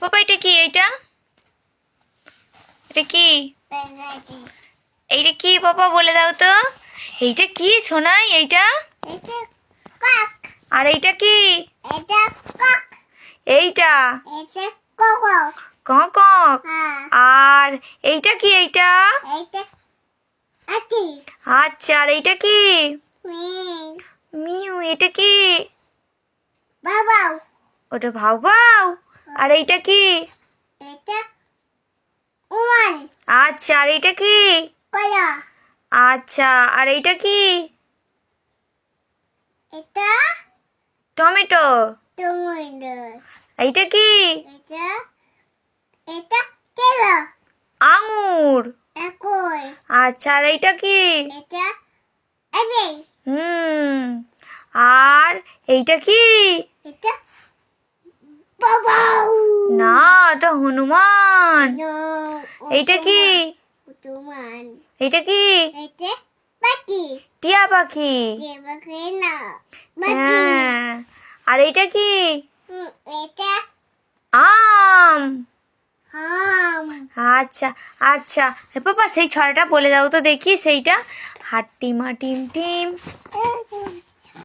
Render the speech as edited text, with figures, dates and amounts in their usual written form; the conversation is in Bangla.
পাপা এটা কি? এটা এটা কি? এইটা কি পাপা বলে দাও তো? এইটা কি সোনাই? এইটা আর এইটা কি? এইটা কক কক। আর এইটা কি? এইটা আচ্ছা, আর এইটা কি? মিউ। এটা কি? ওটা ভাউ ভাউ। আর এইটা কি? আচ্ছা, আর এইটা কি? আচ্ছা, আর এইটা কি? টমেটো। এইটা কি? আঙুর। আচ্ছা, আর এইটা কি? আর এইটা কি? না, এটা হনুমান। এইটা কি? এইটা কি? টিয়া পাখি। হ্যাঁ। আর এইটা কি? আম। আচ্ছা আচ্ছা পাপা সেই ছড়াটা বলে দাও তো দেখি। সেইটা হাট্টিমা টিম টিম।